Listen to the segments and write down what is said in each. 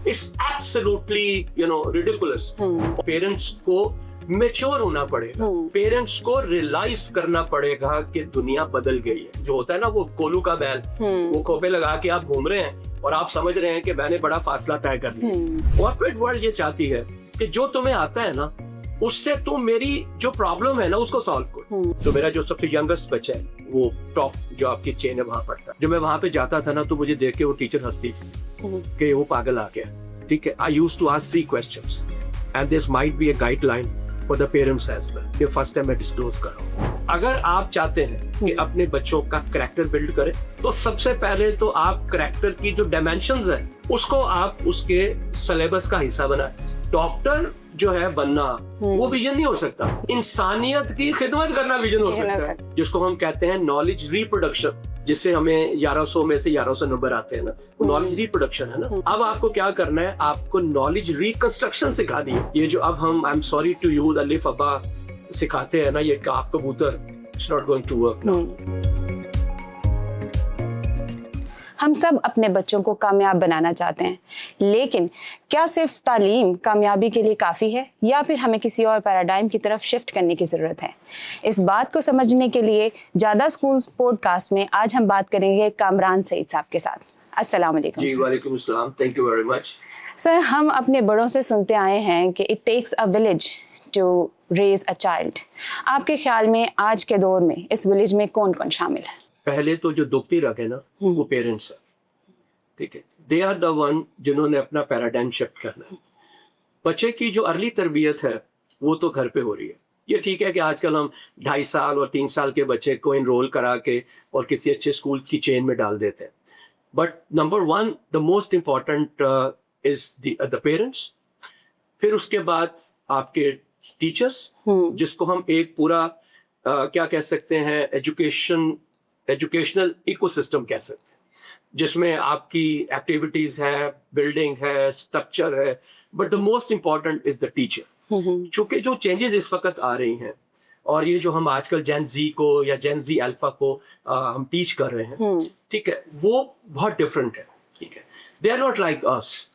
It's absolutely ridiculous. Parents को mature होना पड़ेगा, पेरेंट्स को रियलाइज करना पड़ेगा कि दुनिया बदल गई है। जो होता है ना वो कोलू का बैल, वो खोपे लगा के आप घूम रहे हैं और आप समझ रहे हैं कि मैंने बड़ा फासला तय कर लिया। कॉर्पोरेट वर्ल्ड ये चाहती है कि जो तुम्हें आता है ना उससे तुम मेरी जो प्रॉब्लम है ना उसको सॉल्व करो। तो मेरा जो सबसे यंगेस्ट बच्चा है वो टॉप जो आपकी चेन है वहां पढ़ता है। जब मैं वहां पे जाता था ना तो मुझे देख के वो टीचर हंसती थी कि वो पागल आ गया। ठीक है, I used to ask 3 questions and this might be a guideline for the parents as well कि फर्स्ट टाइम मैं डिस्क्लोज कर रहा हूं। अगर आप चाहते हैं कि अपने बच्चों का कैरेक्टर बिल्ड करें तो सबसे पहले तो आप कैरेक्टर की जो डायमेंशंस है उसको आप उसके सिलेबस का हिस्सा बनाएं। डॉक्टर जो है बनना वो विजन नहीं हो सकता, इंसानियत की खिदमत करना विजन हो सकता है, जिसको हम कहते हैं नॉलेज रिप्रोडक्शन, जिससे हमें 1100 में से 1100 नंबर आते हैं ना, वो नॉलेज रिप्रोडक्शन है ना। अब आपको क्या करना है, आपको नॉलेज रिकंस्ट्रक्शन सिखानी है। ये जो अब हम I am sorry to you अलिफ अब्बा सिखाते हैं ना, ये काफ कबूतर, it's not going to work now. हम सब अपने बच्चों को कामयाब बनाना चाहते हैं, लेकिन क्या सिर्फ तालीम कामयाबी के लिए काफ़ी है या फिर हमें किसी और पैराडाइम की तरफ शिफ्ट करने की ज़रूरत है? इस बात को समझने के लिए ज़्यादा स्कूल्स पॉडकास्ट में आज हम बात करेंगे कामरान सईद साहब के साथ। अस्सलाम वालेकुम। जी वालेकुम अस्सलाम, thank you very much. Sir, हम अपने बड़ों से सुनते आए हैं कि it takes a village to raise a child. आपके ख्याल में आज के दौर में इस विलेज में कौन कौन शामिल है? पहले तो जो दुखती रखे ना वो पेरेंट्स है। ठीक है, दे आर द वन जिन्होंने अपना पैराडाइम शिफ्ट करना है। बच्चे की जो अर्ली तरबियत है वो तो घर पे हो रही है। ये ठीक है कि आजकल हम 2.5 साल और 3 साल के बच्चे को इनरोल करा के और किसी अच्छे स्कूल की चेन में डाल देते हैं, but number 1 the most important is the parents. फिर उसके बाद आपके टीचर्स, जिसको हम एक पूरा क्या कह सकते हैं, एजुकेशनल इकोसिस्टम कह सकते हैं, जिसमें आपकी एक्टिविटीज है, बिल्डिंग है, स्ट्रक्चर है, but the most important is the teacher. चूंकि जो चेंजेस इस वक्त आ रही हैं और ये जो हम आजकल जेन जी को या जेन जी अल्फा को हम टीच कर रहे हैं, ठीक है, वो बहुत डिफरेंट है। ठीक है, they are not like us,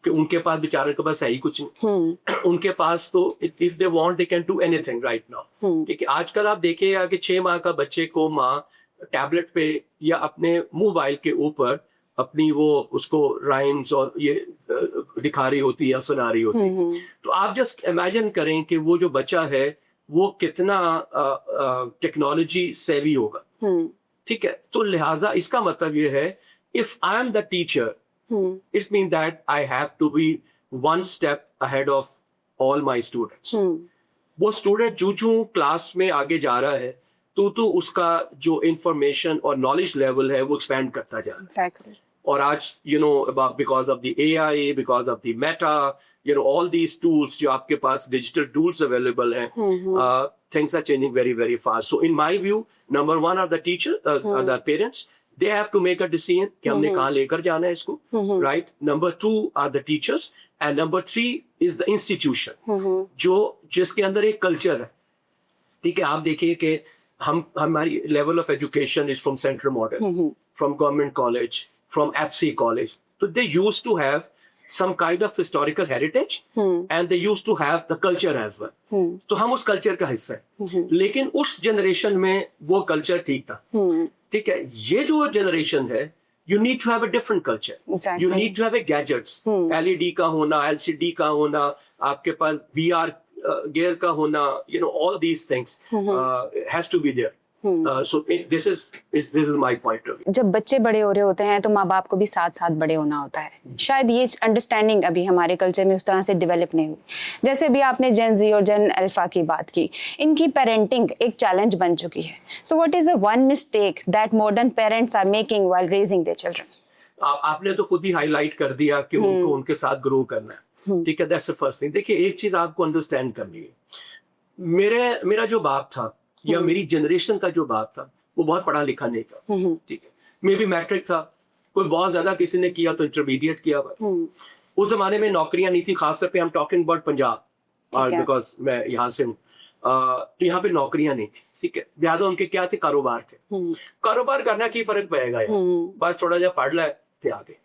उनके पास बेचारे के पास है ही कुछ नहीं। उनके पास तो if they want they can do anything right now. ठीक है, आजकल आप देखिएगा कि 6 माह का बच्चे को माँ टैबलेट पे या अपने मोबाइल के ऊपर अपनी वो उसको राइम्स और ये दिखा रही होती है या सुना रही होती है। तो आप जस्ट इमेजिन करें कि वो जो बच्चा है वो कितना टेक्नोलॉजी सेवी होगा। ठीक है, तो लिहाजा इसका मतलब ये है, if I am the teacher it mean that I have to be 1 step ahead of all my students. वो स्टूडेंट जो क्लास में आगे जा रहा है तो उसका जो इंफॉर्मेशन और नॉलेज लेवल है वो एक्सपैंड करता जा रहा है। और आज because of the AI, because of the Meta, all these tools जो आपके पास डिजिटल टूल्स अवेलेबल हैं, things are changing very very fast. So in my view number 1 are the teacher, the parents, they have to make a decision कि हमने कहाँ लेकर जाना है इसको, right. Number 2 are the teachers and number 3 is the institution, जिसके अंदर एक कल्चर है। ठीक है, आप देखिए कि हमारी level of education is from central model, from government college, from FC college. तो they used to have some kind of historical heritage and they used to have the culture as well. तो हम उस culture का हिस्सा है, लेकिन उस generation में वो कल्चर ठीक था। ठीक है, ये जो जनरेशन है, you need to have a different culture. Exactly. You need to have a gadgets. LED का होना, LCD का होना, आपके पास VR gear का होना, all these things has to be there. So this is my point of view. जब बच्चे बड़े हो रहे होते हैं तो माँ बाप को भी साथ साथ बड़े होना होता है। शायद ये अंडरस्टैंडिंग अभी हमारे कल्चर में उस तरह से डेवलप नहीं हुई। जैसे भी आपने जेन जी और जेन अल्फा की बात की, इनकी पेरेंटिंग एक चैलेंज बन चुकी है। So what is the one mistake that modern parents are making while raising their children? आपने तो खुद ही हाईलाइट कर दिया कि उनको उनके साथ ग्रो करना है। ठीक है, दैट्स द फर्स्ट थिंग। देखिए, एक चीज आपको अंडरस्टैंड करनी है, मेरा जो बाप था या मेरी जनरेशन का जो बाप था वो बहुत पढ़ा लिखा नहीं था। ठीक है, मे भी मैट्रिक था, कोई बहुत ज्यादा किसी ने किया तो इंटरमीडिएट किया। उस जमाने में नौकरियां नहीं थी, खासतौर पे हम टॉकिंग अबाउट पंजाब, और बिकॉज मैं यहाँ से हूँ, तो यहाँ पे नौकरियां नहीं थी। ठीक है, ज्यादा उनके क्या थे, कारोबार थे। कारोबार करना की फर्क पड़ेगा यार, बस थोड़ा जा पढ़ ला थे आगे।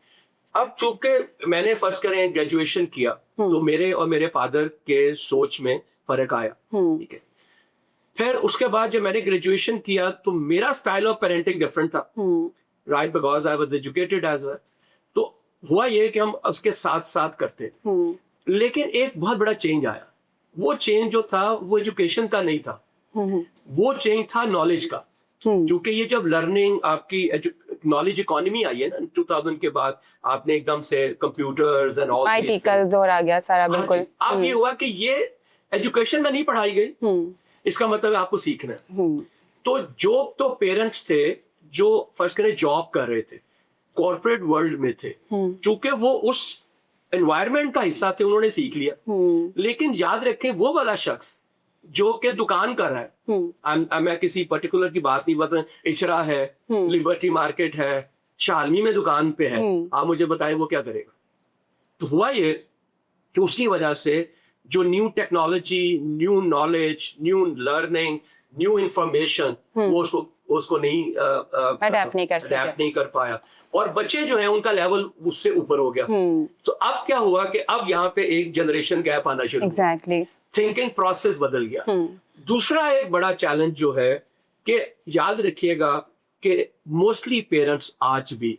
अब चूंकि मैंने फर्स्ट करें ग्रेजुएशन किया, तो मेरे और मेरे फादर के सोच में फर्क आया, ठीक है। फिर उसके बाद जब मैंने ग्रेजुएशन किया तो मेरा स्टाइल ऑफ पेरेंटिंग डिफरेंट था, right, because I was educated as well. तो हुआ ये कि हम उसके साथ साथ करते, लेकिन एक बहुत बड़ा चेंज आया। वो चेंज जो था वो एजुकेशन का नहीं था, वो चेंज था नॉलेज का। क्योंकि ये जब लर्निंग आपकी नॉलेज इकोनॉमी आई है ना 2000 के बाद, आपने एकदम से कंप्यूटर्स एंड ऑल आईटी का दौर आ गया सारा, बिल्कुल। अब ये हुआ कि ये एजुकेशन में नहीं पढ़ाई गई, इसका मतलब है आपको सीखना है। तो जो तो पेरेंट्स थे जो फर्स्ट करें जॉब कर रहे थे, कॉर्पोरेट वर्ल्ड में थे, चूंकि वो उस एनवायरनमेंट का हिस्सा थे, उन्होंने सीख लिया। लेकिन याद रखें वो वाला शख्स जो के दुकान कर रहा है, मैं किसी पर्टिकुलर की बात नहीं बता, इचरा है, लिबर्टी मार्केट है, शालमी में दुकान पे है, आप मुझे बताएं वो क्या करेगा। तो हुआ ये कि उसकी वजह से जो new technology, new knowledge, new learning, new information, वो उसको नहीं अडैप्ट नहीं कर पाया, और बच्चे जो हैं उनका लेवल उससे ऊपर हो गया। तो अब क्या हुआ कि अब यहाँ पे एक जनरेशन गैप आना शुरू, एग्जैक्टली, थिंकिंग प्रोसेस बदल गया। दूसरा एक बड़ा चैलेंज जो है कि याद रखिएगा कि मोस्टली पेरेंट्स आज भी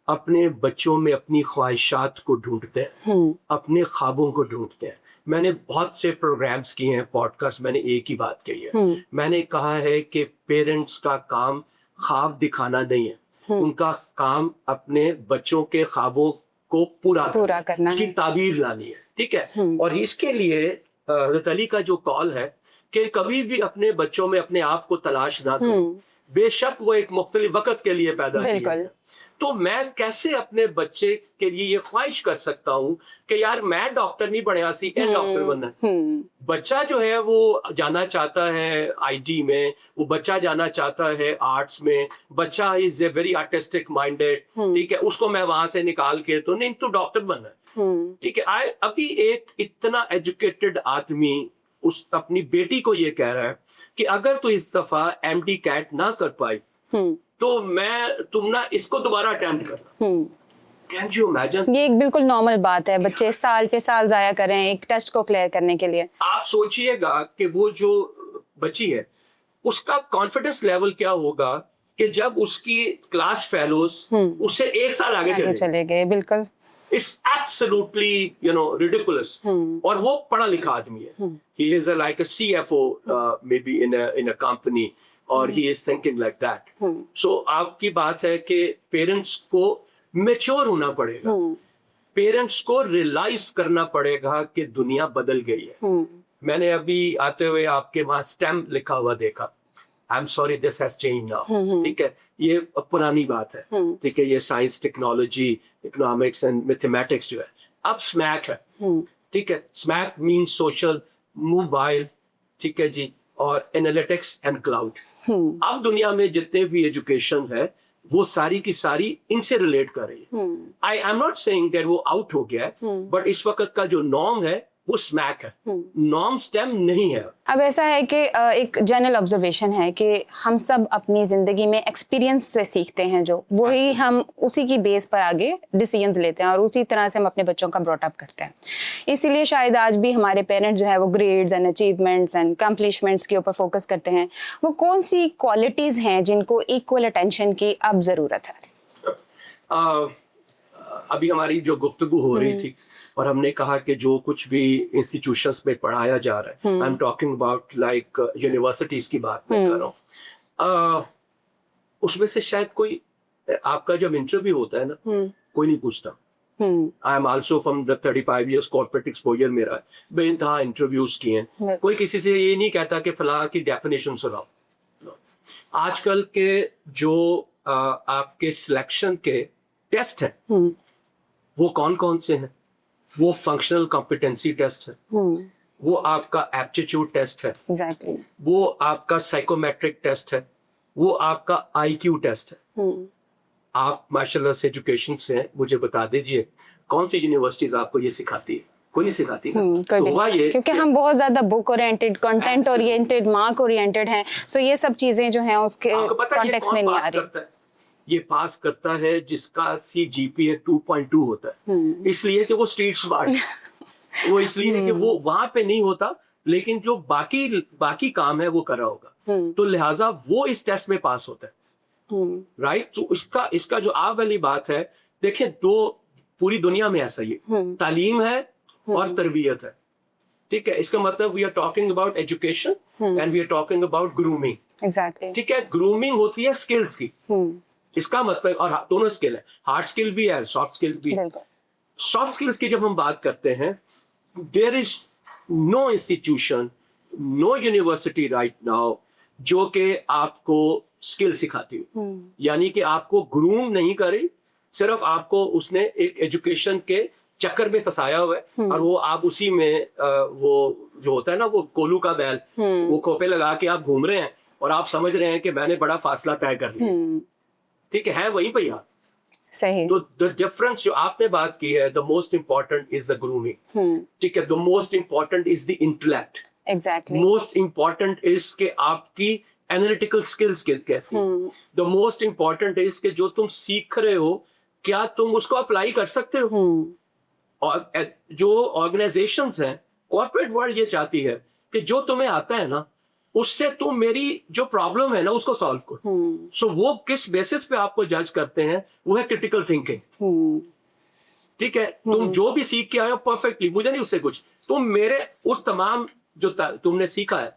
अपने बच्चों में अपनी ख्वाहिशात को ढूंढते हैं, अपने ख्वाबों को ढूंढते हैं। मैंने बहुत से प्रोग्राम्स किए हैं, पॉडकास्ट, मैंने एक ही बात कही है, मैंने कहा है कि पेरेंट्स का काम ख्वाब दिखाना नहीं है, उनका काम अपने बच्चों के ख्वाबों को पूरा करना है, ताबीर लानी है, ठीक है। और इसके लिए हज़रत अली का जो कॉल है कि कभी भी अपने बच्चों में अपने आप को तलाश ना करें, बेशक वो एक मुख्तलिफ वक्त के लिए पैदा किया है। तो मैं कैसे अपने बच्चे के लिए ये ख्वाहिश कर सकता हूँ कि यार मैं डॉक्टर नहीं बनया सी, डॉक्टर बनना है। बच्चा जो है वो जाना चाहता है आईटी में, वो बच्चा जाना चाहता है आर्ट्स में, बच्चा is a very artistic minded, ठीक है, उसको मैं वहां से निकाल के तो नहीं, तो डॉक्टर बनना है, ठीक है। अभी एक इतना एजुकेटेड आदमी उस अपनी बेटी को ये कह रहा है कि अगर तू इस दफा एमडी कैट ना कर पाई तो तुम ना इसको दोबारा अटेम्प्ट करना। Can you imagine? ये एक बिल्कुल नॉर्मल बात है, बच्चे साल पे साल जाया करें एक टेस्ट को क्लियर करने के लिए। आप सोचिएगा कि वो जो बच्ची है उसका कॉन्फिडेंस लेवल क्या होगा कि जब उसकी क्लास फेलोज उससे एक साल आगे चले गए। बिल्कुल, It's absolutely, ridiculous. और वो पढ़ा लिखा आदमी है. He is like a CFO, maybe in a company, or he is thinking like that. So आपकी बात है कि पेरेंट्स को मेच्योर होना पड़ेगा, पेरेंट्स को रियलाइज करना पड़ेगा कि दुनिया बदल गई है। मैंने अभी आते हुए आपके वहां स्टेम लिखा हुआ देखा, I'm sorry, this has changed now. ठीक है, ये पुरानी बात है, ठीक है, ये science, technology, economics and mathematics जो है, अब स्मैक है, ठीक है। स्मैक मीन्स सोशल, मोबाइल, ठीक है जी, और एनालिटिक्स एंड क्लाउड। अब दुनिया में जितने भी एजुकेशन है वो सारी की सारी इनसे रिलेट कर रही है। I am not saying that वो आउट हो गया है, बट इस वक्त का जो नॉर्म है वो स्मैक है, नॉर्म स्टेम नहीं है। अब ऐसा है कि एक जनरल ऑब्जर्वेशन है कि हम सब अपनी जिंदगी में एक्सपीरियंस से सीखते हैं, जो वही हम उसी की बेस पर आगे डिसीजंस लेते हैं और उसी तरह से हम अपने बच्चों का ब्रॉट अप करते हैं। इसीलिए शायद आज भी हमारे पेरेंट्स जो है वो ग्रेड्स एंड अचीवमेंट्स एंड कंप्लीशमेंट्स के ऊपर फोकस करते हैं। वो कौन सी क्वालिटीज हैं जिनको इक्वल अटेंशन की अब जरूरत है? अभी हमारी जो गुफ्तगू हो रही थी और हमने कहा कि जो कुछ भी इंस्टीट्यूशंस में पढ़ाया जा रहा है, I am talking about like universities की बात मैं कर रहा हूँ, उसमें से शायद कोई, आपका जब इंटरव्यू होता है ना, कोई नहीं पूछता। I am also from the 35 years corporate exposure मेरा है, बेइंतहा इंटरव्यूज किए हैं, कोई किसी से ये नहीं कहता कि फलां की डेफिनेशन सुनाओ। आजकल के जो आपके सिलेक्शन के टेस्ट हैं वो कौन कौन से हैं? वो फंक्शनल कॉम्पिटेंसी टेस्ट है, वो आपका एप्टीट्यूड टेस्ट है, exactly. वो आपका साइकोमेट्रिक टेस्ट है, वो आपका आईक्यू टेस्ट है। आप माशाल्लाह से एजुकेशन से हैं, मुझे बता दीजिए कौन सी यूनिवर्सिटीज आपको ये सिखाती है? कोई नहीं सिखाती ना। तो हुआ ये क्योंकि हम बहुत ज्यादा book oriented, content oriented, mark oriented हैं, सो ये सब चीजें जो हैं उसके कॉन्टेक्स्ट में नहीं आ रही। ये पास करता है जिसका CGPA 2.2 होता है, इसलिए कि वो स्ट्रीट स्मार्ट वो इसलिए कि वो वहां पे नहीं होता, लेकिन जो बाकी काम है वो कर रहा होगा, तो लिहाजा वो इस टेस्ट में पास होता है, राइट। तो इसका जो आप वाली बात है, देखिए दो पूरी दुनिया में ऐसा ही है, तालीम है और तरबियत है, ठीक है। इसका मतलब we are talking about education and we are talking about grooming, exactly. ठीक है। ग्रूमिंग होती है स्किल्स की, इसका मतलब, और दोनों स्किल है, हार्ड स्किल भी है, सॉफ्ट स्किल भी है। सॉफ्ट स्किल्स की जब हम बात करते हैं, there is no institution, no university right now जो कि आपको स्किल सिखाती हो, यानी कि आपको ग्रूम नहीं करी, सिर्फ आपको उसने एक एजुकेशन के चक्कर में फंसाया हुआ है, और वो आप उसी में वो जो होता है ना, वो कोलू का बैल, वो खोपे लगा के आप घूम रहे हैं और आप समझ रहे हैं कि मैंने बड़ा फासला तय कर लिया, ठीक है वहीं पे यार। सही। तो द डिफरेंस जो आपने बात की है, the most important is the grooming, ठीक है। The most important is the intellect, exactly. Most important is के आपकी एनालिटिकल स्किल्स कैसी, द मोस्ट इंपॉर्टेंट इज के जो तुम सीख रहे हो क्या तुम उसको अप्लाई कर सकते हो। और जो ऑर्गेनाइजेशंस हैं, कॉर्पोरेट वर्ल्ड ये चाहती है कि जो तुम्हें आता है ना, उससे तुम मेरी जो प्रॉब्लम है ना उसको सॉल्व करो। सो वो किस बेसिस पे आपको जज करते हैं, वो है क्रिटिकल थिंकिंग, ठीक है। तुम जो भी सीख के आए हो परफेक्टली, मुझे नहीं उससे कुछ, तुम मेरे उस तमाम जो तुमने सीखा है,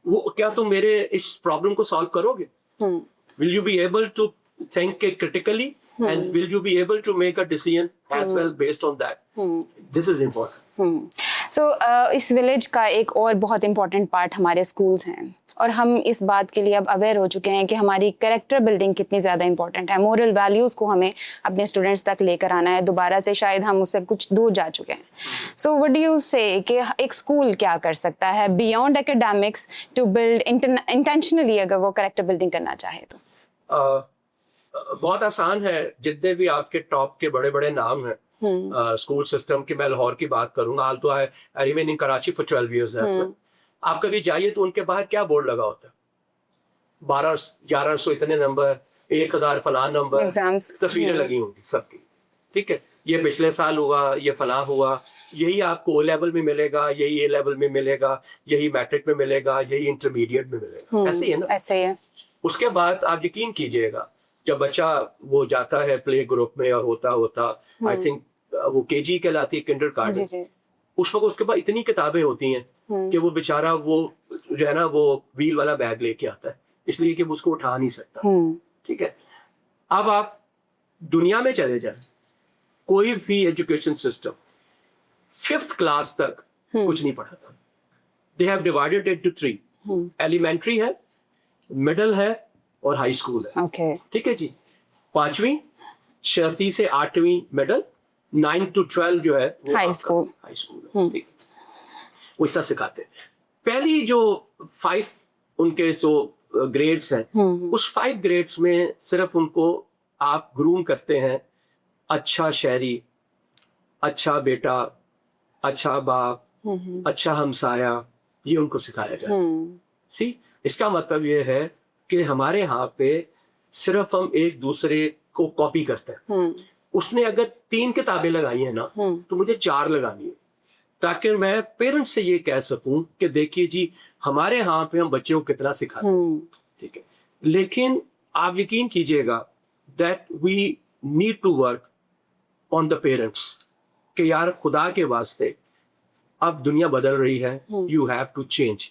वो क्या तुम मेरे इस प्रॉब्लम को सॉल्व करोगे? Will you be able to think critically and will you be able to make a decision as well based on that? This is important. So इस विलेज का एक और बहुत इम्पोर्टेंट पार्ट हमारे स्कूल्स हैं, और हम इस बात के लिए अब अवेयर हो चुके हैं कि हमारी कैरेक्टर बिल्डिंग कितनी ज़्यादा इंपॉर्टेंट है। मोरल वैल्यूज़ को हमें अपने स्टूडेंट्स तक लेकर आना है, दोबारा से शायद हम उससे कुछ दूर जा चुके हैं। सो व्हाट डू यू से कि एक स्कूल क्या कर सकता है beyond academics to build intentionally, अगर वो कैरेक्टर बिल्डिंग करना चाहे तो? बहुत आसान है। जितने भी आपके टॉप के बड़े बड़े नाम हैं स्कूल सिस्टम के, मैं लाहौर की बात करूंगा, हाल तो I remain in Karachi for 12 years है। आप कभी जाइए तो उनके बाहर क्या बोर्ड लगा होता है, 1200-1100 इतने नंबर, 1000 फलां नंबर, तस्वीरें लगी होंगी सबकी, ठीक है। ये पिछले साल हुआ, ये फलां हुआ, यही आपको ओ लेवल में मिलेगा, यही ए लेवल में मिलेगा, यही मैट्रिक में मिलेगा, यही इंटरमीडिएट में मिलेगा, ऐसे ही है ना। ऐसे ही है। उसके बाद आप यकीन कीजिएगा, जब बच्चा वो जाता है प्ले ग्रुप में और होता आई थिंक वो केजी कहलाती है, किंडरगार्टन, उस वक्त उसके पास इतनी किताबें होती हैं कि वो बेचारा वो जो है ना वो व्हील वाला बैग लेके आता है, इसलिए कि वो उसको उठा नहीं सकता, ठीक है। अब आप दुनिया में चले जाए, कोई भी एजुकेशन सिस्टम 5th क्लास तक कुछ नहीं पढ़ाता। They have divided it to 3, elementary है, मिडिल है और हाई स्कूल है, okay. ठीक है जी। 5वीं 6वीं से 8वीं मिडिल, 9 to 12 जो है हाई स्कूल है, ठीक है। वो ऐसा सिखाते हैं। पहली जो 5 उनके जो ग्रेड्स हैं, उस 5 ग्रेड्स में सिर्फ उनको आप ग्रूम करते हैं, अच्छा शहरी, अच्छा बेटा, अच्छा बाप, अच्छा हमसाया, ये उनको सिखाया जाता है। सी, इसका मतलब ये है कि हमारे यहाँ पे सिर्फ हम एक दूसरे को कॉपी करते हैं। उसने अगर 3 किताबें लगाई है ना, तो मुझे 4 लगानी है, ताकि मैं पेरेंट्स से ये कह सकूं कि देखिए जी हमारे यहाँ पे हम बच्चे को कितना सिखाते हैं, ठीक है। लेकिन आप यकीन कीजिएगा that we need to work on the parents, कि यार खुदा के वास्ते अब दुनिया बदल रही है, यू हैव टू चेंज।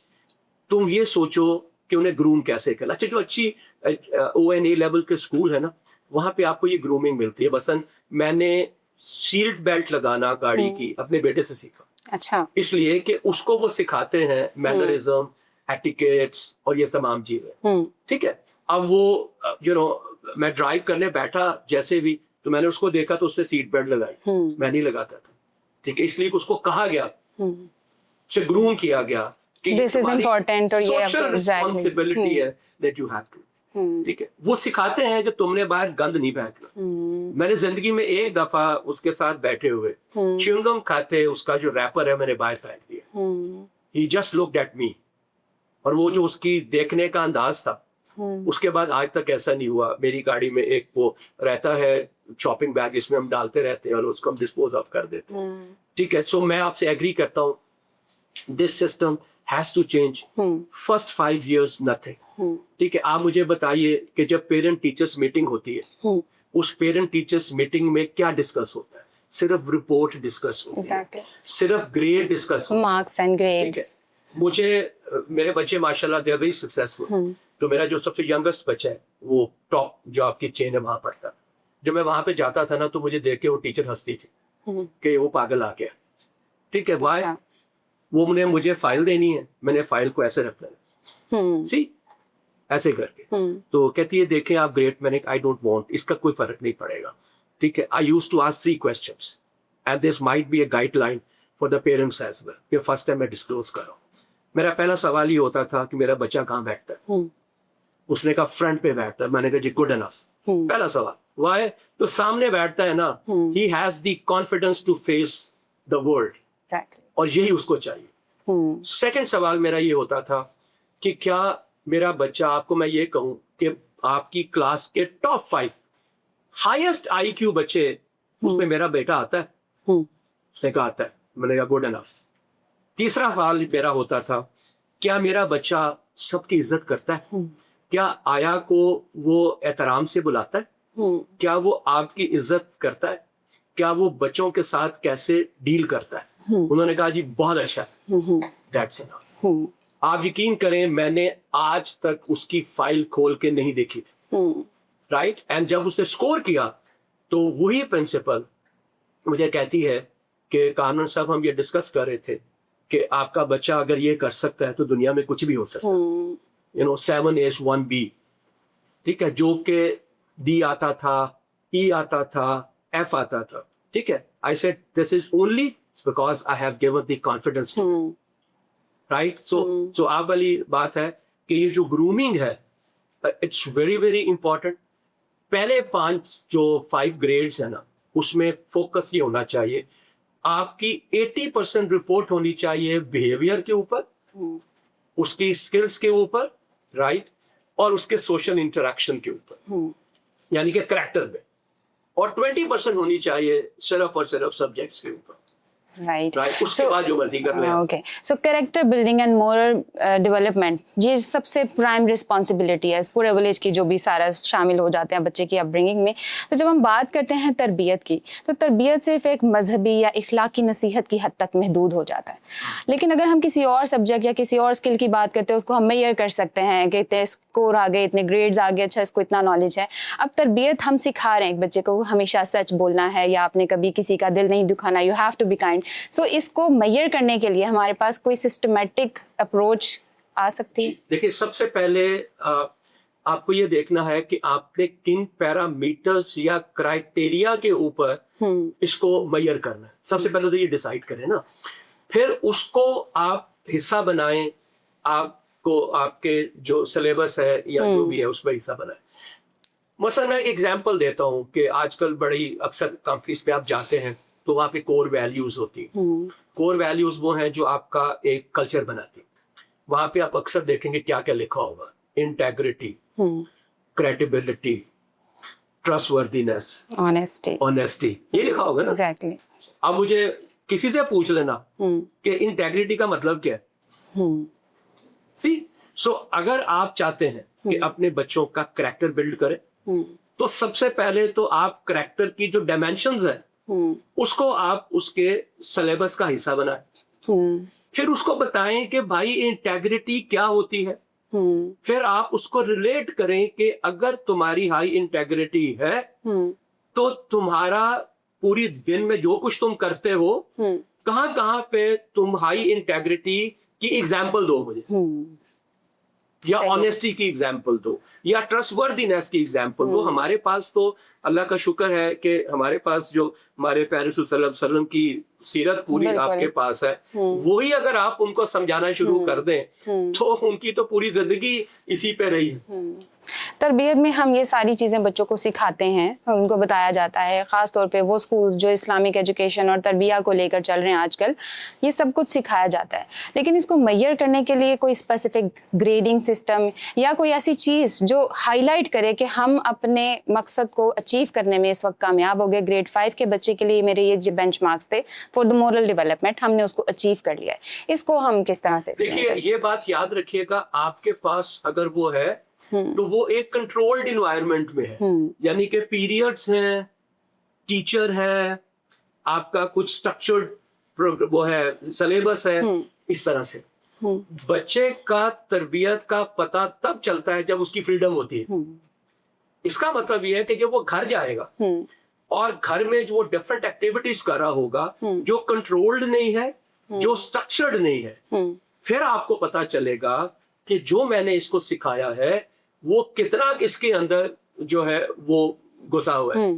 तुम ये सोचो कि उन्हें ग्रूम कैसे करना। अच्छा, जो अच्छी ONA लेवल के स्कूल है ना, वहां पे आपको ये ग्रूमिंग मिलती है। बसन मैंने सीट बेल्ट लगाना गाड़ी की अपने बेटे से सीखा, अच्छा, इसलिए कि उसको वो सिखाते हैं मैनरिज्म, एटिकेट्स और ये तमाम चीजें, ठीक है। अब वो मैं ड्राइव करने बैठा जैसे भी, तो मैंने उसको देखा तो उसने सीट बेल्ट लगाई, मैं नहीं लगाता था, ठीक है। इसलिए उसको कहा गया, से ग्रूम किया गया कि दिस इज इम्पोर्टेंट और ये रिस्पांसिबिलिटी है दैट यू हैव टू, ठीक है। वो सिखाते हैं कि तुमने बाहर गंद नहीं फेंकना। मैंने जिंदगी में एक दफा उसके साथ बैठे हुए च्युइंगम खाते, उसका जो रैपर है मैंने बाहर फेंक दिया। ही जस्ट लुक्ड एट मी, और वो जो उसकी देखने का अंदाज था, उसके बाद आज तक ऐसा नहीं हुआ। मेरी गाड़ी में एक वो रहता है शॉपिंग बैग, इसमें हम डालते रहते हैं और उसको हम डिस्पोज ऑफ कर देते हैं। ठीक है, सो मैं आपसे एग्री करता हूँ, this system has to change. First 5 years nothing. ठीक है, आप मुझे बताइए कि जब पेरेंट टीचर्स मीटिंग होती है, उस पेरेंट टीचर्स मीटिंग में क्या डिस्कस होता है? सिर्फ रिपोर्ट डिस्कस होती है, सिर्फ grade discuss, marks and grades. मुझे मेरे बच्चे माशाल्लाह दे आर वेरी सक्सेसफुल। तो मेरा जो सबसे यंगेस्ट बच्चा है वो टॉप जो आपकी चेन है वहां पढ़ता। जब मैं वहां पे जाता था ना तो मुझे देख के वो टीचर हंसती थी कि वो पागल आ गया। ठीक है, वाई? वो मुझे फाइल देनी है, मैंने फाइल को ऐसे रखना है, सी ऐसे करके। तो कहती है देखें आप ग्रेट, मैंने आई डोंट वांट, इसका कोई फर्क नहीं पड़ेगा। ठीक है, I used to ask 3 questions and this might be a guideline for the parents as well कि फर्स्ट टाइम मैं डिस्क्लोज कर रहा हूँ। मेरा पहला सवाल ये होता था कि मेरा बच्चा कहाँ बैठता है? उसने कहा फ्रंट पे बैठता है। मैंने कहा जी गुड इनफ। पहला सवाल वाई? तो सामने बैठता है ना, he has the confidence to face the world और यही उसको चाहिए। सेकंड सवाल मेरा ये होता था कि क्या मेरा बच्चा, आपको मैं ये कहूं कि आपकी क्लास के टॉप 5 हाईएस्ट IQ बच्चे उसमें मेरा बेटा आता है? उसने कहा आता है। मैंने कहा गुड इनफ। तीसरा सवाल मेरा होता था, क्या मेरा बच्चा सबकी इज्जत करता है? क्या आया को वो एहतराम से बुलाता है? क्या वो आपकी इज्जत करता है? क्या वो बच्चों के साथ कैसे डील करता है? उन्होंने कहा जी बहुत अच्छा है। That's enough. आप यकीन करें मैंने आज तक उसकी फाइल खोल के नहीं देखी थी, राइट? एंड जब उसने स्कोर किया तो वही प्रिंसिपल मुझे कहती है कि कानून साहब हम ये डिस्कस कर रहे थे कि आपका बच्चा अगर ये कर सकता है तो दुनिया में कुछ भी हो सकता है। 7 1B। ठीक है, जो के D आता था, E आता था, F आता था। ठीक है, I said this is only because I have given the confidence, right? So आप वाली बात है कि ये जो ग्रूमिंग है इट्स वेरी वेरी इंपॉर्टेंट। पहले 5 ग्रेड्स है ना, उसमें फोकस ये होना चाहिए आपकी 80% रिपोर्ट होनी चाहिए बिहेवियर के ऊपर, उसकी स्किल्स के ऊपर, राइट? और उसके सोशल इंटरेक्शन के ऊपर, यानी कि करैक्टर में, और 20% होनी चाहिए सिर्फ और सिर्फ सब्जेक्ट्स के ऊपर, राइट? उसके बाद जो मर्जी कर लें। Okay, so character building and moral development ये सबसे प्राइम रिस्पॉन्सिबिलिटी है इस पूरे विलेज की, जो भी सारा शामिल हो जाते हैं बच्चे की अपब्रिंगिंग में। तो जब हम बात करते हैं तरबियत की, तो तरबियत सिर्फ एक मजहबी या इखलाकी नसीहत की हद तक महदूद हो जाता है। लेकिन अगर हम किसी और सब्जेक्ट या किसी और स्किल की बात करते हैं, उसको हम मेजर कर सकते हैं कि इतने स्कोर आ गए, इतने ग्रेड्स आ गए, अच्छा इसको इतना नॉलेज है। अब तरबियत हम सिखा रहे हैं एक बच्चे को हमेशा सच बोलना है, या आपने कभी किसी का दिल नहीं दुखाना, you have to be kind. So इसको मेजर करने के लिए हमारे पास कोई सिस्टमैटिक अप्रोच आ सकती है? देखिए, सबसे पहले आपको ये देखना है कि आपने किन पैरामीटर्स या क्राइटेरिया के ऊपर इसको मेजर करना है। सबसे पहले तो ये डिसाइड करें ना, फिर उसको आप हिस्सा बनाएं, आपको आपके जो सिलेबस है या जो भी है उसमें हिस्सा बनाएं। मसलन मैं एक एग्जांपल देता हूं कि आजकल बड़ी अक्सर कंपनीज पे आप जाते हैं तो वहाँ पे कोर वैल्यूज होती है। कोर वैल्यूज वो हैं जो आपका एक कल्चर बनाती है। वहाँ पे आप अक्सर देखेंगे क्या क्या लिखा होगा, इंटेग्रिटी, क्रेडिबिलिटी, ट्रस्टवर्दीनेस, ऑनेस्टी, ये लिखा होगा ना। एग्जैक्टली। अब मुझे किसी से पूछ लेना कि इंटेग्रिटी का मतलब क्या है। सी सो अगर आप चाहते हैं कि अपने बच्चों का करैक्टर बिल्ड करें तो सबसे पहले तो आप करैक्टर की जो डायमेंशंस है उसको आप उसके सिलेबस का हिस्सा बनाएं। फिर उसको बताएं कि भाई इंटेग्रिटी क्या होती है। फिर आप उसको रिलेट करें कि अगर तुम्हारी हाई इंटेग्रिटी है तो तुम्हारा पूरी दिन में जो कुछ तुम करते हो कहां कहां पे तुम हाई इंटेग्रिटी की एग्जाम्पल दो मुझे, या ऑनेस्टी की एग्जाम्पल दो, या ट्रस्टवर्दीनेस की एग्जाम्पल दो। हमारे पास तो अल्लाह का शुक्र है कि हमारे पास जो हमारे प्यारे सल्लल्लाहु अलैहि वसल्लम की सीरत पूरी आपके पास है, वही अगर आप उनको समझाना शुरू कर दें तो उनकी तो पूरी जिंदगी इसी पे रही है। तरबियत में हम ये सारी चीज़ें बच्चों को सिखाते हैं, उनको बताया जाता है, ख़ास तौर पे वो स्कूल्स जो इस्लामिक एजुकेशन और तरबिया को लेकर चल रहे हैं आजकल, ये सब कुछ सिखाया जाता है। लेकिन इसको मेजर करने के लिए कोई स्पेसिफिक ग्रेडिंग सिस्टम या कोई ऐसी चीज़ जो हाईलाइट करे कि हम अपने मकसद को अचीव करने में इस वक्त कामयाब हो गए। ग्रेड 5 के बच्चे के लिए मेरे ये बेंचमार्क्स थे फॉर द मोरल डेवलपमेंट, हमने उसको अचीव कर लिया है। इसको हम किस तरह से देखिए, ये बात याद रखिएगा, आपके पास अगर वो है तो वो एक कंट्रोल्ड इन्वायरमेंट में है, यानी कि पीरियड्स हैं, टीचर है, आपका कुछ स्ट्रक्चर्ड वो है, सिलेबस है, इस तरह से बच्चे का तरबियत का पता तब चलता है जब उसकी फ्रीडम होती है। इसका मतलब ये है कि जब वो घर जाएगा और घर में जो डिफरेंट एक्टिविटीज कर रहा होगा जो कंट्रोल्ड नहीं है, जो स्ट्रक्चर्ड नहीं है, फिर आपको पता चलेगा कि जो मैंने इसको सिखाया है वो कितना इसके अंदर जो है वो घुसा हुआ है।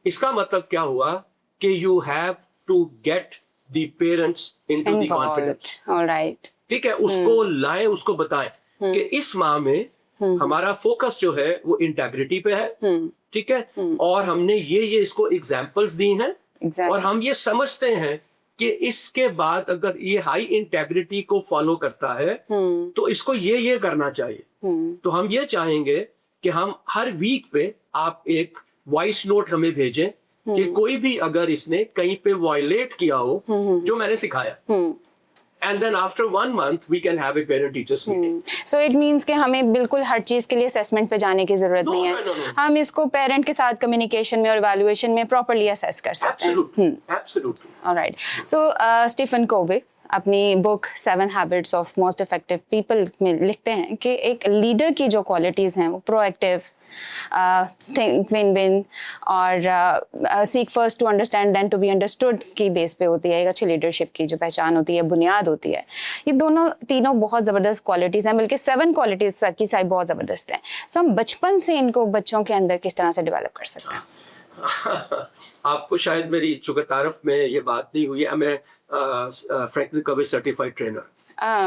इसका मतलब क्या हुआ कि you have to get the parents into the confidence. Alright, ठीक है, उसको लाएं, उसको बताएं कि इस माह में हमारा फोकस जो है वो इंटेग्रिटी पे है, ठीक है, और हमने ये इसको एग्जांपल्स दी हैं, और हम ये समझते हैं कि इसके बाद अगर ये हाई इंटेग्रिटी को फॉलो करता है तो इसको ये करना चाहिए। तो हम ये चाहेंगे कि हम हर वीक पे आप एक वॉइस नोट हमें भेजें कि कोई भी अगर इसने कहीं पे वायलेट किया हो जो मैंने सिखाया, and then after 1 month we can have a parent teachers meeting. So it means कि हमें बिल्कुल हर चीज के लिए असेसमेंट पे जाने की जरूरत नहीं है। No. हम इसको पेरेंट के साथ कम्युनिकेशन में और इवैल्यूएशन में प्रॉपर्ली असेस कर सकते हैं। Absolutely. ऑलराइट, सो स्टीफन कोवे अपनी book 7 habits of most effective people में लिखते हैं कि एक लीडर की जो क्वालिटीज़ हैं वो प्रोएक्टिव, थिंक विन विन और seek first to understand then to be understood की बेस पे होती है। एक अच्छी लीडरशिप की जो पहचान होती है, बुनियाद होती है। ये तीनों बहुत ज़बरदस्त क्वालिटीज़ हैं, बल्कि 7 क्वालिटीज़ की साइड बहुत ज़बरदस्त हैं। सो हम बचपन से इनको बच्चों के अंदर किस तरह से डेवलप कर सकते हैं? आपको शायद मेरी चूंकि तारफ में ये बात नहीं हुई है, मैं Franklin Covey certified trainer.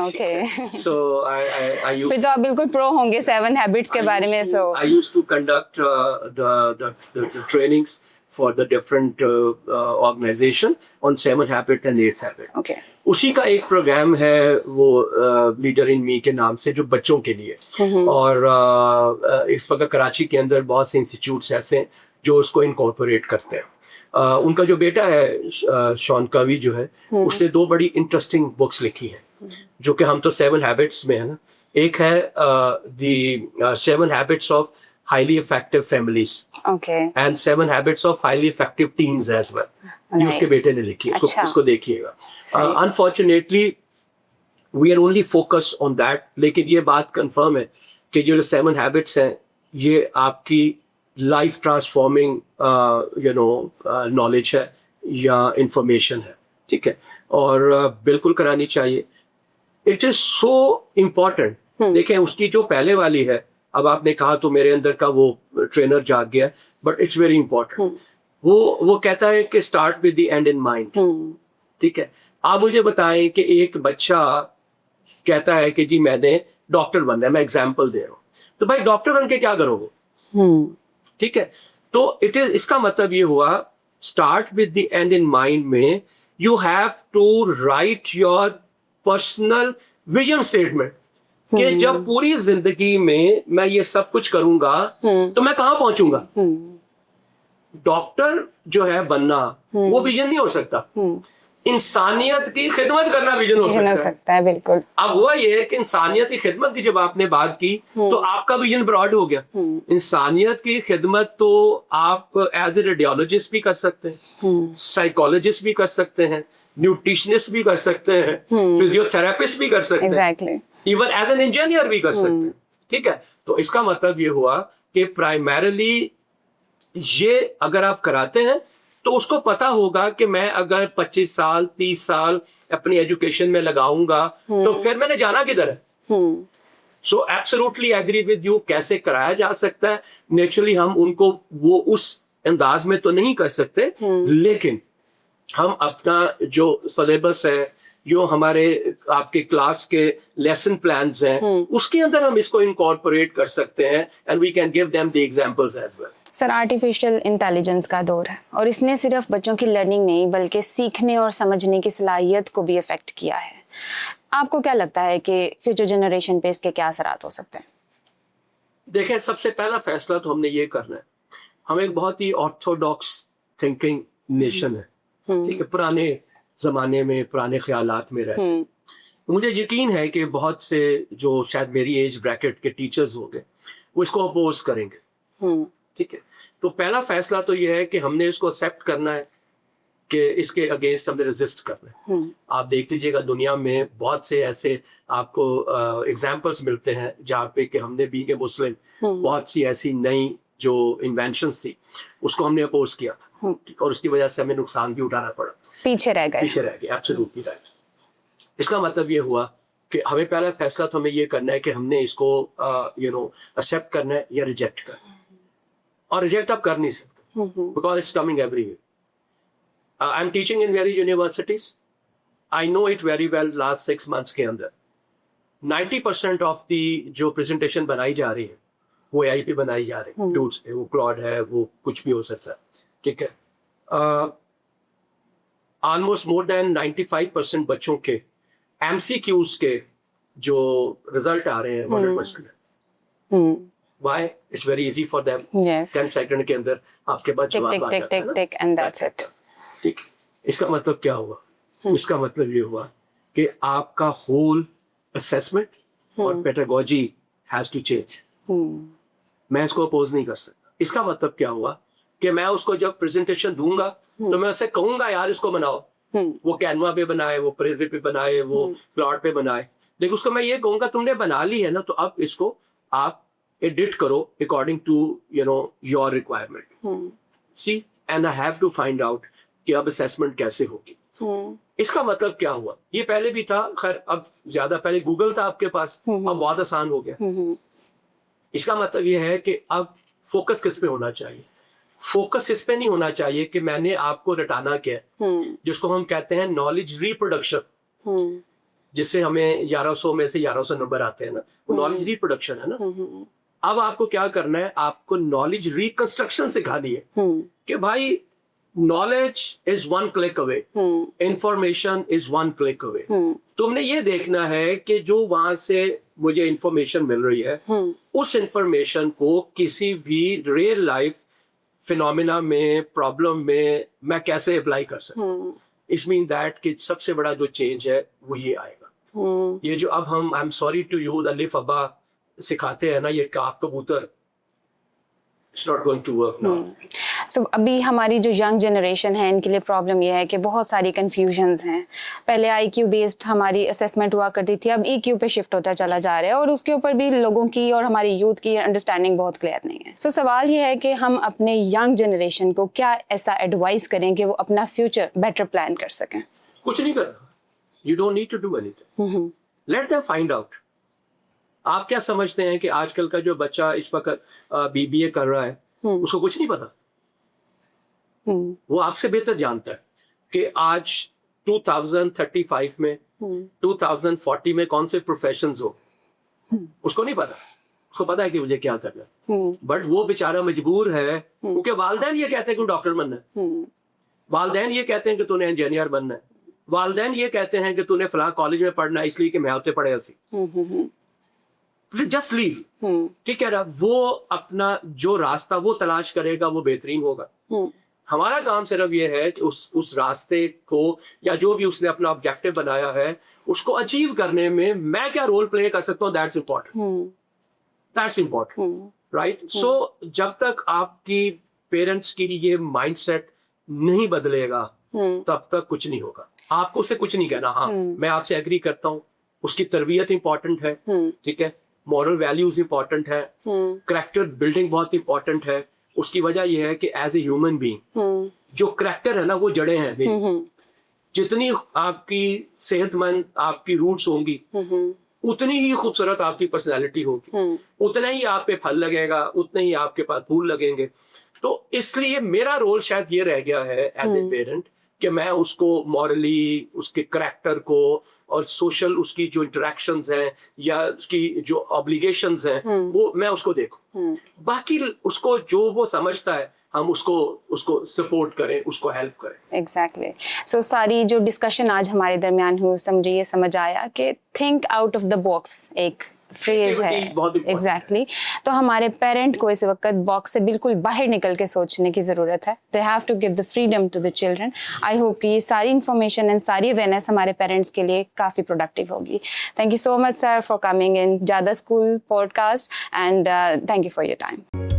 Okay, so I used, फिर तो आप बिल्कुल प्रो होंगे 7 हैबिट्स के बारे में। सो I used to conduct the trainings for the different organization on 7 habit and 8th habit. Okay, उसी का एक प्रोग्राम है वो लीडर इन मी के नाम से, जो बच्चों के लिए, और इस वक्त कराची के अंदर बहुत से इंस्टीट्यूट्स ऐसे हैं जो उसको इनकॉर्पोरेट करते हैं। उनका जो बेटा है शॉन कवी जो है, उसने 2 बड़ी इंटरेस्टिंग बुक्स लिखी हैं जो कि हम तो 7 हैबिट्स में है ना। एक है the 7 habits of highly effective families, okay, and 7 habits of highly effective teens as well. ये उसके बेटे ने लिखी है, उसको देखिएगा। Unfortunately we are only focus on that, लेकिन ये बात कंफर्म है कि जो 7 हैबिट्स हैं ये आपकी लाइफ ट्रांसफॉर्मिंग नॉलेज है या इंफॉर्मेशन है, ठीक है, और बिल्कुल करानी चाहिए। It is so important. देखें, उसकी जो पहले वाली है, अब आपने कहा तो मेरे अंदर का वो ट्रेनर जाग गया, बट इट्स वेरी इंपॉर्टेंट। वो कहता है कि start with the end in mind, ठीक है। आप मुझे बताएं कि एक बच्चा कहता है कि जी मैंने डॉक्टर बनना है, मैं एग्जाम्पल दे रहा हूँ, तो भाई डॉक्टर बन के क्या करोगे, ठीक है। तो इसका मतलब ये हुआ, start with the end in mind में you have to write your personal vision statement कि जब पूरी जिंदगी में मैं ये सब कुछ करूंगा तो मैं कहां पहुंचूंगा। डॉक्टर जो है बनना वो विजन नहीं हो सकता, इंसानियत की खिदमत करना विजन हो सकता है। बिल्कुल। अब हुआ ये कि इंसानियत की खिदमत की जब आपने बात की तो आपका विजन ब्रॉड हो गया। इंसानियत की खिदमत तो आप एज ए रेडियोलॉजिस्ट भी कर सकते हैं, साइकोलॉजिस्ट भी कर सकते हैं, न्यूट्रिशनिस्ट भी कर सकते हैं, फिजियोथेरेपिस्ट भी कर सकते हैं, इवन एज एन इंजीनियर भी कर सकते हैं, ठीक है। तो इसका मतलब ये हुआ कि प्राइमरीली ये अगर आप कराते हैं तो उसको पता होगा कि मैं अगर 25 साल 30 साल अपनी एजुकेशन में लगाऊंगा तो फिर मैंने जाना किधर है। So absolutely agree with you. कैसे कराया जा सकता है, नेचुरली हम उनको वो उस अंदाज में तो नहीं कर सकते, लेकिन हम अपना जो सिलेबस है जो हमारे आपके क्लास के लेसन प्लान्स हैं उसके अंदर हम इसको इनकॉर्पोरेट कर सकते हैं and we can give them the examples as well. Sir, artificial intelligence का दौर है और इसने सिर्फ बच्चों की लर्निंग नहीं बल्कि सीखने और समझने की सलाहियत को भी अफेक्ट किया है। आपको क्या लगता है कि फ्यूचर जनरेशन पे इसके क्या असरात हो सकते हैं? देखें, सबसे पहला फैसला तो हमने ये करना है, हम एक बहुत ही ऑर्थोडॉक्स थिंकिंग नेशन है, ठीक है, पुराने जमाने में पुराने ख्यालात में रहते हैं। मुझे यकीन है कि बहुत से जो शायद मेरी एज ब्रैकेट के टीचर्स होंगे वो इसको अपोज करेंगे, ठीक है। तो पहला फैसला तो ये है कि हमने इसको एक्सेप्ट करना है कि इसके अगेंस्ट हमने रेजिस्ट करना है। आप देख लीजिएगा दुनिया में बहुत से ऐसे आपको एग्जाम्पल्स मिलते हैं जहाँ पे कि हमने भी के मुस्लिम बहुत सी ऐसी नई जो इन्वेंशंस थी उसको हमने अपोज किया था, और उसकी वजह से हमें नुकसान भी उठाना पड़ा, पीछे रह गए। Absolutely right. इसका मतलब ये हुआ कि हमें पहला फैसला तो हमें ये करना है कि हमने इसको एक्सेप्ट करना है या रिजेक्ट करना है, और रिजेक्ट आप कर नहीं सकते because it's coming everywhere. I am teaching in very universities, I know it very well. Last 6 months के अंदर 90% ऑफ दी जो प्रेजेंटेशन बनाई जा रही है वो AI पे बनाई जा रही है, टूल्स पे, वो क्लॉड है, वो कुछ भी हो सकता है, ठीक है। ऑलमोस्ट मोर देन 95% बच्चों के MCQs के जो रिजल्ट आ रहे हैं 100% है। Why? It's very easy for them. Yes. 10 second के अंदर आपके पास जवाब आ जाता है ना? टिक and that's it. ठीक। इसका मतलब क्या हुआ? इसका मतलब ये हुआ कि आपका होल असेसमेंट और पेडागोजी हैज टू चेंज। मैं इसको अपोज नहीं कर सकता। इसका मतलब क्या हुआ कि मैं उसको जब प्रेजेंटेशन दूंगा तो मैं उससे कहूंगा यार इसको बनाओ, वो कैनवा पे बनाए, वो प्रेजे पे बनाए, वो क्लॉड पे बनाए, लेकिन उसको मैं ये कहूंगा तुमने बना ली है ना, तो अब इसको आप एडिट करो according to your requirement. See, and I have to find out कि अब असेसमेंट कैसे होगी। इसका मतलब क्या हुआ? ये पहले भी था, खैर अब ज्यादा, पहले गूगल था आपके पास, अब बहुत आसान हो गया। इसका मतलब ये है कि अब फोकस किस पे होना चाहिए? फोकस इस पे नहीं होना चाहिए कि मैंने आपको रटाना क्या है, जिसको हम कहते हैं नॉलेज रिप्रोडक्शन, जिससे हमें 1100 में से 1100 नंबर आते हैं ना, वो नॉलेज रिप्रोडक्शन है ना। अब आपको क्या करना है? आपको नॉलेज रिकंस्ट्रक्शन सिखानी है कि भाई knowledge is 1 click away, information is 1 click away. तुमने ये देखना है कि जो वहां से मुझे इंफॉर्मेशन मिल रही है उस इंफॉर्मेशन को किसी भी रियल लाइफ फिनोमिना में, प्रॉब्लम में मैं कैसे अप्लाई कर सकूं। इस मीन दैट कि सबसे बड़ा जो चेंज है वो ये आएगा। ये जो अब हम I am sorry to you अलिफ अब्बा सिखाते हैं ना, ये काफ कबूतर, it's not going to work now. So अभी हमारी जो यंग जनरेशन है इनके लिए प्रॉब्लम यह है कि बहुत सारी कन्फ्यूजन्स हैं। पहले IQ बेस्ड हमारी असेसमेंट हुआ करती थी, अब EQ पे शिफ्ट होता चला जा रहा है और उसके ऊपर भी लोगों की और हमारी यूथ की अंडरस्टैंडिंग बहुत क्लियर नहीं है। सो सवाल ये है कि हम अपने यंग जनरेशन को क्या ऐसा एडवाइस करें कि वो अपना फ्यूचर बेटर प्लान कर सकें? कुछ नहीं करना, you don't need to do anything, let them find out. आप क्या समझते हैं कि आजकल का जो बच्चा इस वक्त BBA कर रहा है उसको कुछ नहीं पता? वो आपसे बेहतर जानता है कि आज 2035 में 2040 में कौन से प्रोफेशंस हो, उसको नहीं पता। उसको पता है कि मुझे क्या करना है, बट वो बेचारा मजबूर है क्योंकि वालिदैन ये कहते हैं कि डॉक्टर बनना है, वालिदैन ये कहते हैं कि तूने इंजीनियर बनना है, वालिदैन ये कहते हैं कि तूने फलां कॉलेज में पढ़ना है इसलिए कि मैं होते पढ़े ऐसी। जस्ट लीव, ठीक है ना। वो अपना जो रास्ता वो तलाश करेगा वो बेहतरीन होगा। हमारा काम सिर्फ ये है कि उस रास्ते को या जो भी उसने अपना ऑब्जेक्टिव बनाया है उसको अचीव करने में मैं क्या रोल प्ले कर सकता हूँ, that's important, that's important, right. So जब तक आपकी पेरेंट्स की ये माइंडसेट नहीं बदलेगा तब तक कुछ नहीं होगा। आपको उसे कुछ नहीं कहना, हाँ मैं आपसे एग्री करता हूँ, उसकी तरबियत इंपॉर्टेंट है, ठीक है, मॉरल वैल्यूज इंपॉर्टेंट है, करैक्टर बिल्डिंग बहुत इंपॉर्टेंट है। उसकी वजह यह है कि एज ए ह्यूमन बीइंग जो करैक्टर है ना वो जड़ें हैं मेरी। जितनी आपकी सेहतमंद आपकी रूट्स होंगी उतनी ही खूबसूरत आपकी पर्सनैलिटी होगी, उतना ही आप पे फल लगेगा, उतने ही आपके पास फूल लगेंगे। तो इसलिए मेरा रोल शायद ये रह गया है एज ए पेरेंट कि मैं उसको मॉरली, उसके करैक्टर को और सोशल उसकी जो इंटरेक्शंस हैं या उसकी जो ऑब्लिगेशंस हैं वो मैं उसको देखूं। बाकी उसको जो वो समझता है हम उसको सपोर्ट करें, उसको हेल्प करें। एग्जैक्टली। सो सारी जो डिस्कशन आज हमारे दरमियान हुई उससे मुझे ये समझ आया कि think out of the box एक फ्रेज है। एग्जैक्टली। तो हमारे पेरेंट को इस वक्त बॉक्स से बिल्कुल बाहर निकल के सोचने की ज़रूरत है। They have to give the freedom to the children. I hope कि ये सारी इन्फॉर्मेशन एंड सारी अवेयरनेस हमारे पेरेंट्स के लिए काफ़ी प्रोडक्टिव होगी। Thank you so much sir for coming in Jaada school podcast and thank you for your time.